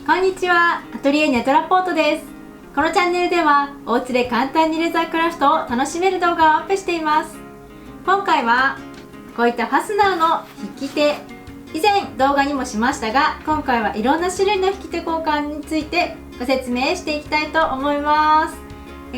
こんにちは、アトリエネトラポートです。このチャンネルではお家で簡単にレザークラフトを楽しめる動画をアップしています。今回はこういったファスナーの引き手、以前動画にもしましたが、今回はいろんな種類の引き手交換についてご説明していきたいと思います。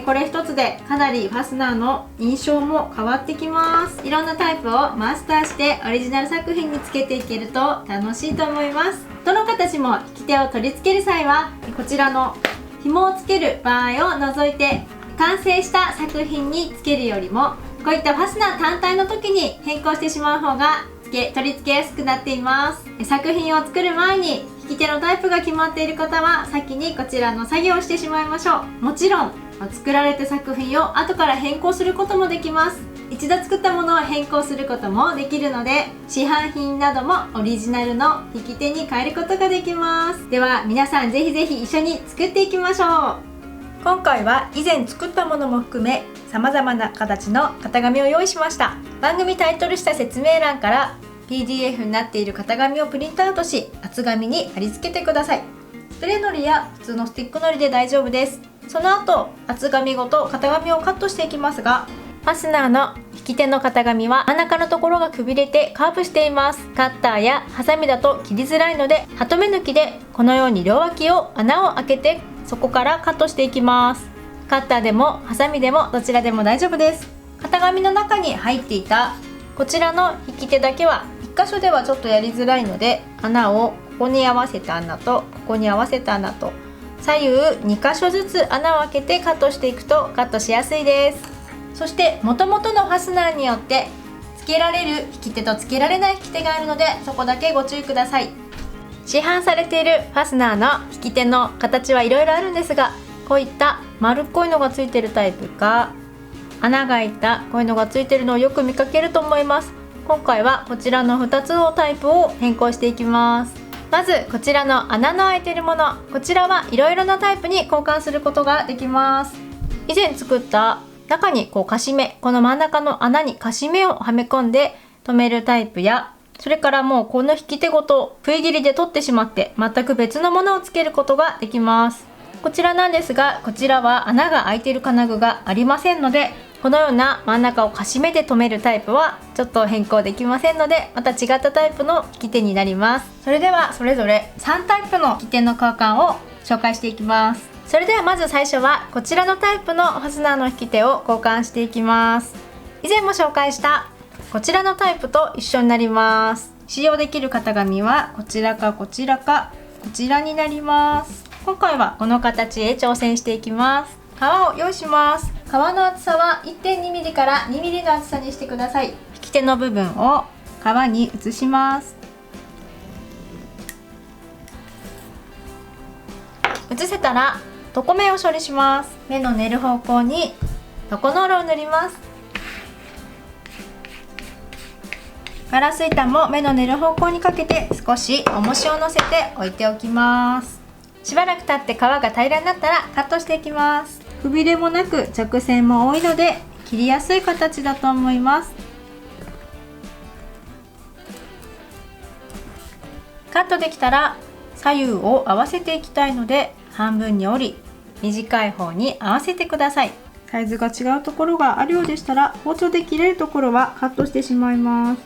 これ一つでかなりファスナーの印象も変わってきます。いろんなタイプをマスターしてオリジナル作品につけていけると楽しいと思います。どの形も引き手を取り付ける際はこちらの紐をつける場合を除いて、完成した作品につけるよりもこういったファスナー単体の時に変更してしまう方が取り付けやすくなっています。作品を作る前に引き手のタイプが決まっている方は先にこちらの作業をしてしまいましょう。もちろん作られた作品を後から変更することもできます。一度作ったものを変更することもできるので、市販品などもオリジナルの引き手に変えることができます。では皆さんぜひぜひ一緒に作っていきましょう。今回は以前作ったものも含め様々な形の型紙を用意しました。番組タイトルした説明欄から PDF になっている型紙をプリントアウトし、厚紙に貼り付けてください。スプレーのりや普通のスティックのりで大丈夫です。その後厚紙ごと型紙をカットしていきますが、ファスナーの引き手の型紙は真ん中のところがくびれてカーブしています。カッターやハサミだと切りづらいので、ハトメ抜きでこのように両脇を穴を開けてそこからカットしていきます。カッターでもハサミでもどちらでも大丈夫です。型紙の中に入っていたこちらの引き手だけは1箇所ではちょっとやりづらいので、穴をここに合わせた穴とここに合わせた穴と左右2箇所ずつ穴を開けてカットしていくとカットしやすいです。そして元々のファスナーによって付けられる引き手と付けられない引き手があるので、そこだけご注意ください。市販されているファスナーの引き手の形はいろいろあるんですが、こういった丸っこいのがついているタイプか穴が開いたこういうのがついているのをよく見かけると思います。今回はこちらの2つのタイプを変更していきます。まずこちらの穴の開いているもの、こちらはいろいろなタイプに交換することができます。以前作った中にカシメ、この真ん中の穴にカシメをはめ込んで留めるタイプや、それからもうこの引き手ごとふい切りで取ってしまって全く別のものをつけることができます。こちらなんですが、こちらは穴が開いている金具がありませんので、このような真ん中をカシメで留めるタイプはちょっと変更できませんので、また違ったタイプの引き手になります。それではそれぞれ3タイプの引き手の交換を紹介していきます。それではまず最初はこちらのタイプのファスナーの引き手を交換していきます。以前も紹介したこちらのタイプと一緒になります。使用できる型紙はこちらかこちらかこちらになります。今回はこの形へ挑戦していきます。革を用意します。革の厚さは 1.2mm から 2mm の厚さにしてください。引き手の部分を革に移します。移せたら床面を処理します。目の寝る方向に床ノールを塗ります。ガラス板も目の寝る方向にかけて少し重しを乗せて置いておきます。しばらく経って皮が平らになったらカットしていきます。くびれもなく直線も多いので切りやすい形だと思います。カットできたら左右を合わせていきたいので、半分に折り短い方に合わせてください。サイズが違うところがあるようでしたら包丁で切れるところはカットしてしまいます。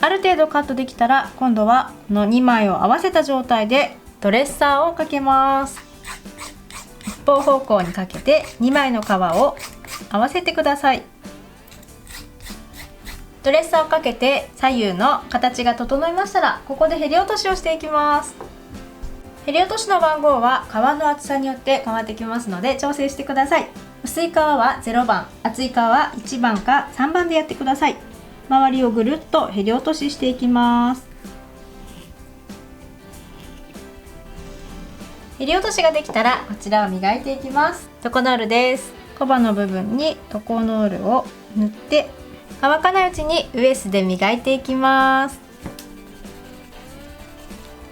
ある程度カットできたら今度はこの2枚を合わせた状態でドレッサーをかけます。一方方向にかけて2枚の皮を合わせてください。ドレッサーをかけて左右の形が整いましたら、ここでへり落としをしていきます。へり落としの番号は皮の厚さによって変わってきますので調整してください。薄い皮は0番、厚い皮は1番か3番でやってください。周りをぐるっとへり落とししていきます。へり落としができたらこちらを磨いていきます。床ノールです。コバの部分に床ノールを塗って乾かないうちにウエスで磨いていきます。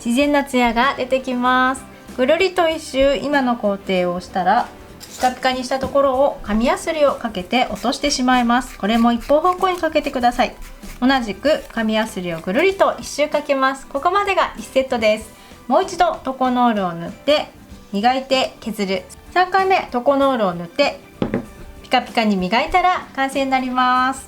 自然なツヤが出てきます。ぐるりと一周今の工程をしたらピカピカにしたところを紙やすりをかけて落としてしまいます。これも一方方向にかけてください。同じく紙やすりをぐるりと一周かけます。ここまでが1セットです。もう一度トコノールを塗って磨いて削る。3回目トコノールを塗ってピカピカに磨いたら完成になります。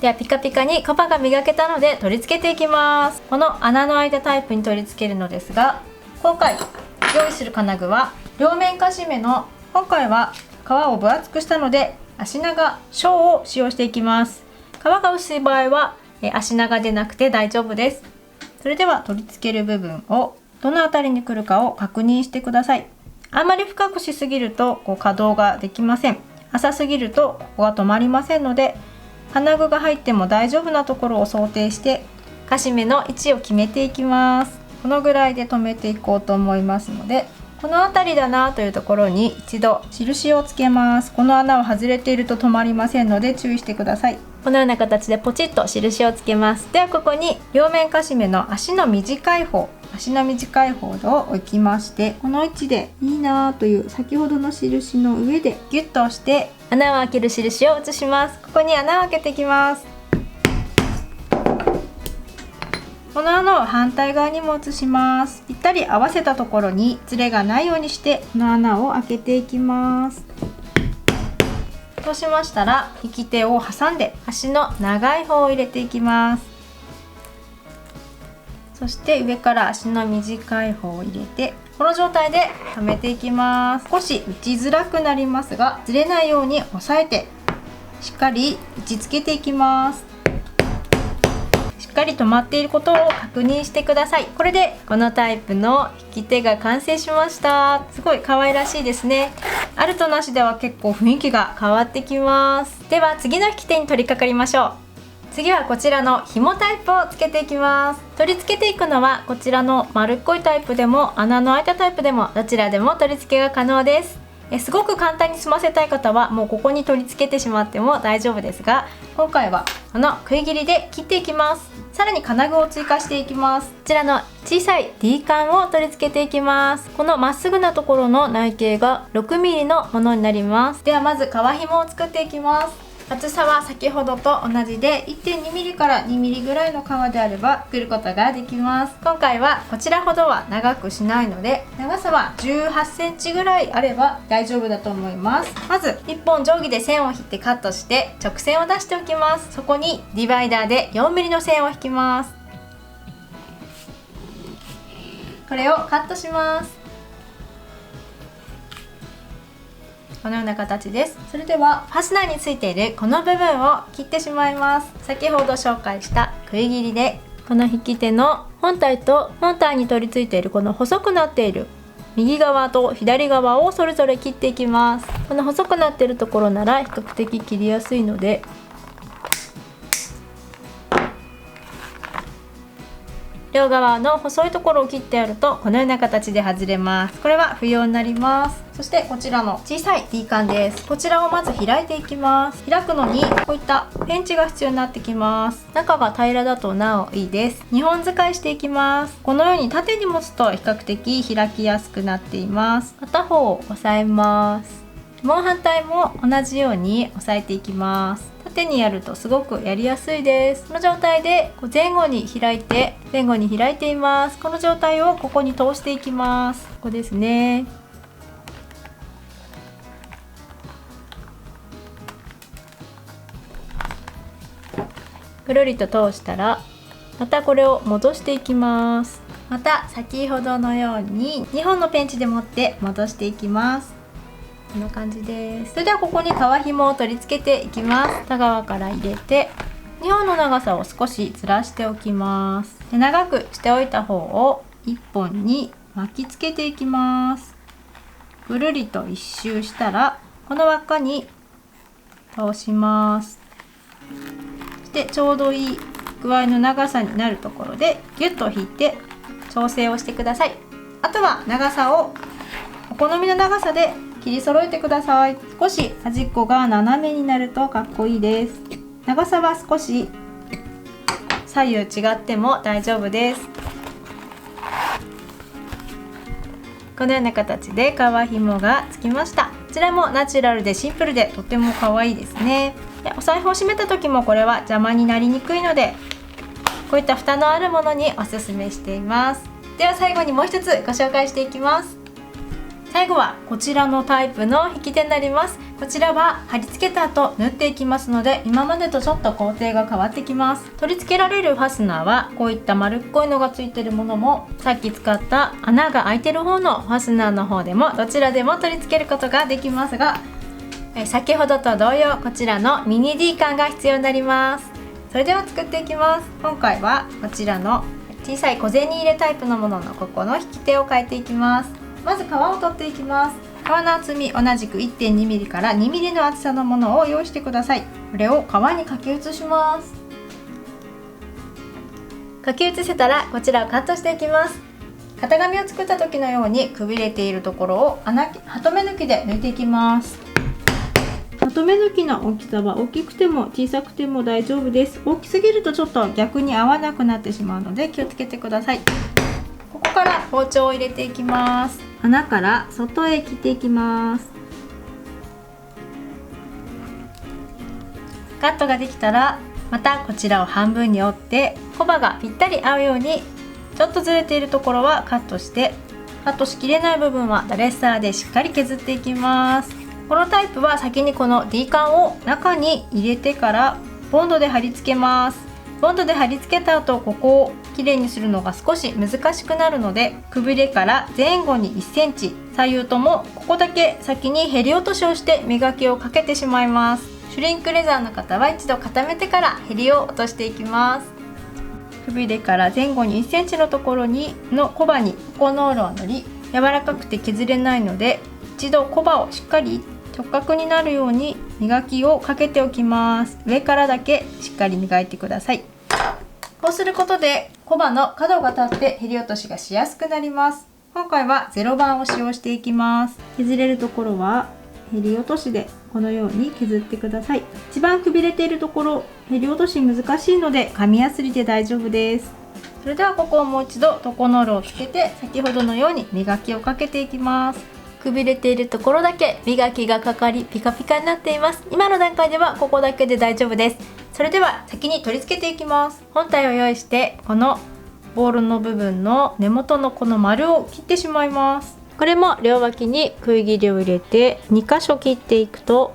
ではピカピカにカバが磨けたので取り付けていきます。この穴の開いたタイプに取り付けるのですが、今回用意する金具は両面カシメの、今回は皮を分厚くしたので足長小を使用していきます。皮が薄い場合は足長でなくて大丈夫です。それでは取り付ける部分をどの辺りに来るかを確認してください。あんまり深くしすぎると可動ができません。浅すぎるとここが止まりませんので、金具が入っても大丈夫なところを想定してカシメの位置を決めていきます。このぐらいで留めていこうと思いますので、この辺りだなというところに一度印をつけます。この穴は外れていると止まりませんので注意してください。このような形でポチッと印をつけます。ではここに両面カシメの足の短い方を置きまして、この位置でいいなという先ほどの印の上でギュッと押して穴を開ける印を移します。ここに穴を開けていきます。この穴を反対側にも移します。ぴったり合わせたところにズレがないようにしてこの穴を開けていきます。そうしましたら引き手を挟んで足の長い方を入れていきます。そして上から足の短い方を入れて、この状態で留めていきます。少し打ちづらくなりますが、ずれないように押さえてしっかり打ち付けていきます。しっかり止まっていることを確認してください。これでこのタイプの引き手が完成しました。すごい可愛らしいですね。あるとなしでは結構雰囲気が変わってきます。では次の引き手に取り掛かりましょう。次はこちらの紐タイプをつけていきます。取り付けていくのはこちらの丸っこいタイプでも穴の開いたタイプでもどちらでも取り付けが可能です。すごく簡単に済ませたい方はもうここに取り付けてしまっても大丈夫ですが、今回はこの食い切りで切っていきます。さらに金具を追加していきます。こちらの小さい D カンを取り付けていきます。このまっすぐなところの内径が 6mm のものになります。ではまず革紐を作っていきます。厚さは先ほどと同じで 1.2mm から 2mm ぐらいの革であれば作ることができます。今回はこちらほどは長くしないので、長さは 18cm ぐらいあれば大丈夫だと思います。まず1本定規で線を引いてカットして直線を出しておきます。そこにディバイダーで 4mm の線を引きます。これをカットします。このような形です。それではファスナーについているこの部分を切ってしまいます。先ほど紹介した食い切りでこの引き手の本体と本体に取り付いているこの細くなっている右側と左側をそれぞれ切っていきます。この細くなっているところなら比較的切りやすいので、両側の細いところを切ってやるとこのような形で外れます。これは不要になります。そしてこちらの小さい D カンです。こちらをまず開いていきます。開くのにこういったペンチが必要になってきます。中が平らだとなおいいです。2本使いしていきます。このように縦に持つと比較的開きやすくなっています。片方を押さえます。もう反対も同じように押さえていきます。縦にやるとすごくやりやすいです。この状態で前後に開いています。この状態をここに通していきます。ここですね。ぐるりと通したらまたこれを戻していきます。また先ほどのように2本のペンチで持って戻していきます。こんな感じです。それではここに革紐を取り付けていきます。片側から入れて2本の長さを少しずらしておきます。で長くしておいた方を1本に巻きつけていきます。ぐるりと一周したらこの輪っかに通します。そしてちょうどいい具合の長さになるところでギュッと引いて調整をしてください。あとは長さをお好みの長さで切り揃えてください。少し端っこが斜めになるとかっこいいです。長さは少し左右違っても大丈夫です。このような形で革紐がつきました。こちらもナチュラルでシンプルでとても可愛いですね。でお財布を閉めた時もこれは邪魔になりにくいので、こういった蓋のあるものにおすすめしています。では最後にもう一つご紹介していきます。最後はこちらのタイプの引き手になります。こちらは貼り付けた後縫っていきますので、今までとちょっと工程が変わってきます。取り付けられるファスナーはこういった丸っこいのがついているものも、さっき使った穴が開いてる方のファスナーの方でもどちらでも取り付けることができますが、先ほどと同様こちらのミニ D カンが必要になります。それでは作っていきます。今回はこちらの小さい小銭入れタイプのもののここの引き手を変えていきます。まず皮を取っていきます。皮の厚み同じく 1.2mm から 2mm の厚さのものを用意してください。これを皮に書き写します。書き写せたらこちらをカットしていきます。型紙を作った時のようにくびれているところをハトメ抜きで抜いていきます。ハトメ抜きの大きさは大きくても小さくても大丈夫です。大きすぎるとちょっと逆に合わなくなってしまうので気をつけてください。ここから包丁を入れていきます。穴から外へ切っていきます。カットができたらまたこちらを半分に折ってコバがぴったり合うように、ちょっとずれているところはカットして、カットしきれない部分はドレッサーでしっかり削っていきます。このタイプは先にこの D カンを中に入れてからボンドで貼り付けます。ボンドで貼り付けた後、ここをきれいにするのが少し難しくなるので、くびれから前後に 1cm、左右ともここだけ先にへり落としをして磨きをかけてしまいます。シュリンクレザーの方は一度固めてからへりを落としていきます。くびれから前後に 1cm のところのコバにココノールを塗り、柔らかくて削れないので一度コバをしっかり直角になるように磨きをかけておきます。上からだけしっかり磨いてください。こうすることでコバの角が立ってへり落としがしやすくなります。今回は0番を使用していきます。削れるところはへり落としでこのように削ってください。一番くびれているところ、へり落とし難しいので紙やすりで大丈夫です。それではここをもう一度トコノールをつけて先ほどのように磨きをかけていきます。くびれているところだけ磨きがかかりピカピカになっています。今の段階ではここだけで大丈夫です。それでは先に取り付けていきます。本体を用意してこのボールの部分の根元のこの丸を切ってしまいます。これも両脇に杭切りを入れて2箇所切っていくと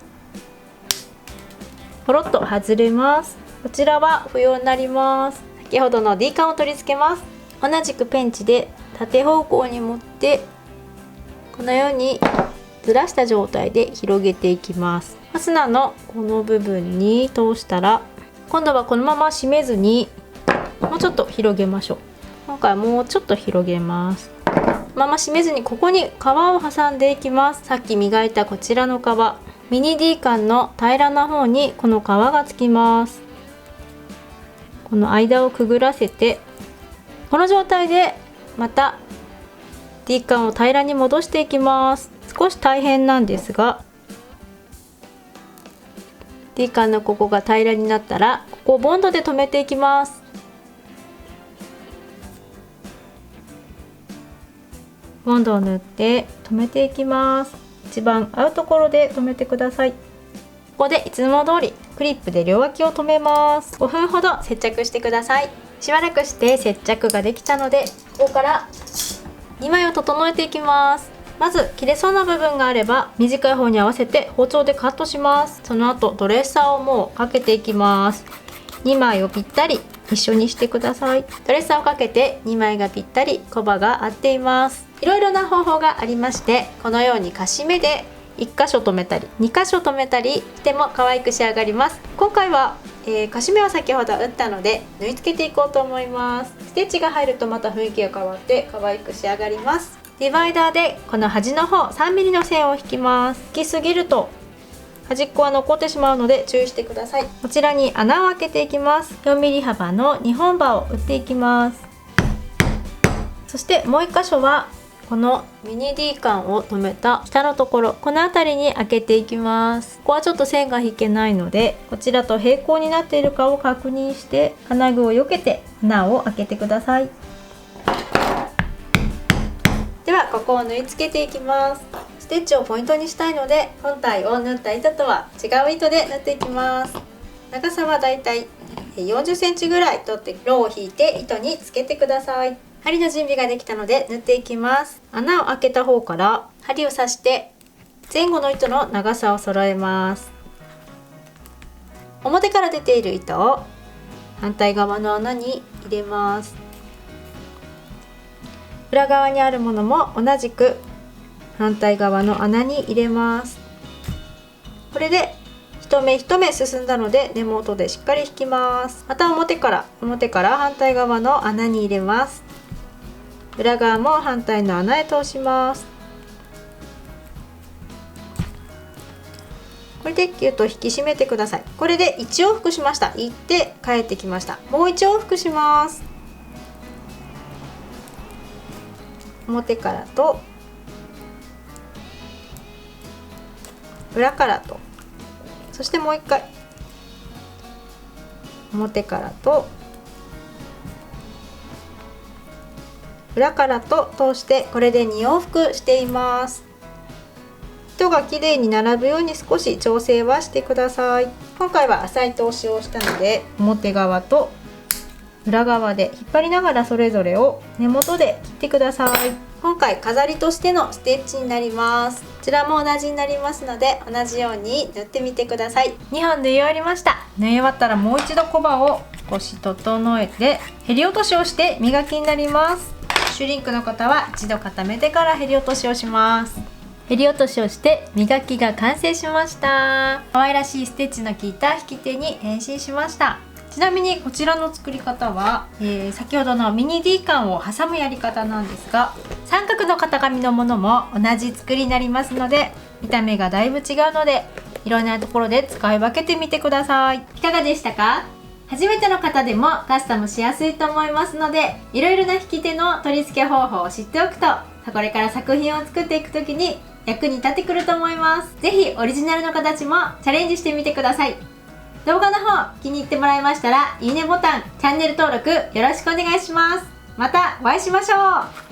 ポロッと外れます。こちらは不要になります。先ほどの D カンを取り付けます。同じくペンチで縦方向に持ってこのようにずらした状態で広げていきます。ファスナーのこの部分に通したら今度はこのまま締めずにもうちょっと広げましょう。今回はもうちょっと広げます。まま締めずにここに皮を挟んでいきます。さっき磨いたこちらの皮、ミニ D カンの平らな方にこの皮がつきます。この間をくぐらせてこの状態でまたD カンを平らに戻していきます。少し大変なんですが D カンのここが平らになったらここをボンドで留めていきます。ボンドを塗って留めていきます。一番合うところで留めてください。ここでいつも通りクリップで両脇を留めます。5分ほど接着してください。しばらくして接着ができたのでここから2枚を整えていきます。まず切れそうな部分があれば短い方に合わせて包丁でカットします。その後ドレッサーをもうかけていきます。2枚をぴったり一緒にしてください。ドレッサーをかけて2枚がぴったりコバが合っています。いろいろな方法がありまして、このようにカシメで1箇所留めたり2箇所留めたりしても可愛く仕上がります。今回は、カシメは先ほど打ったので縫い付けていこうと思います。ステッチが入るとまた雰囲気が変わって可愛く仕上がります。ディバイダーでこの端の方 3mm の線を引きます。引きすぎると端っこは残ってしまうので注意してください。こちらに穴を開けていきます。4mm 幅の2本刃を打っていきます。そしてもう1箇所はこのミニ D カンを留めた下のところ、この辺りに開けていきます。ここはちょっと線が引けないのでこちらと平行になっているかを確認して金具を避けて穴を開けてください。ではここを縫い付けていきます。ステッチをポイントにしたいので本体を縫った糸とは違う糸で縫っていきます。長さはだいたい40センチぐらい取ってローを引いて糸につけてください。針の準備ができたので縫っていきます。穴を開けた方から針を刺して前後の糸の長さを揃えます。表から出ている糸を反対側の穴に入れます。裏側にあるものも同じく反対側の穴に入れます。これで一目一目進んだので根元でしっかり引きます。また表から反対側の穴に入れます。裏側も反対の穴へ通します。これでギュッと引き締めてください。これで1往復しました。行って帰ってきました。もう1往復します。表からと裏からと、そしてもう1回表からと裏からと通して、これで2往復しています。糸がきれいに並ぶように少し調整はしてください。今回は浅い通しをしたので、表側と裏側で引っ張りながらそれぞれを根元で切ってください。今回飾りとしてのステッチになります。こちらも同じになりますので、同じように縫ってみてください。2本縫い終わりました。縫い終わったらもう一度コバを少し整えてへり落としをして磨きになります。シュリンクの方は一度固めてからへり落としをします。へり落としをして磨きが完成しました。可愛らしいステッチの効いた引き手に変身しました。ちなみにこちらの作り方は、先ほどのミニ D カンを挟むやり方なんですが、三角の型紙のものも同じ作りになりますので、見た目がだいぶ違うので、いろんなところで使い分けてみてください。いかがでしたか？初めての方でもカスタムしやすいと思いますので、いろいろな引き手の取り付け方法を知っておくと、これから作品を作っていく時に役に立ってくると思います。ぜひオリジナルの形もチャレンジしてみてください。動画の方気に入ってもらいましたら、いいねボタン、チャンネル登録よろしくお願いします。またお会いしましょう。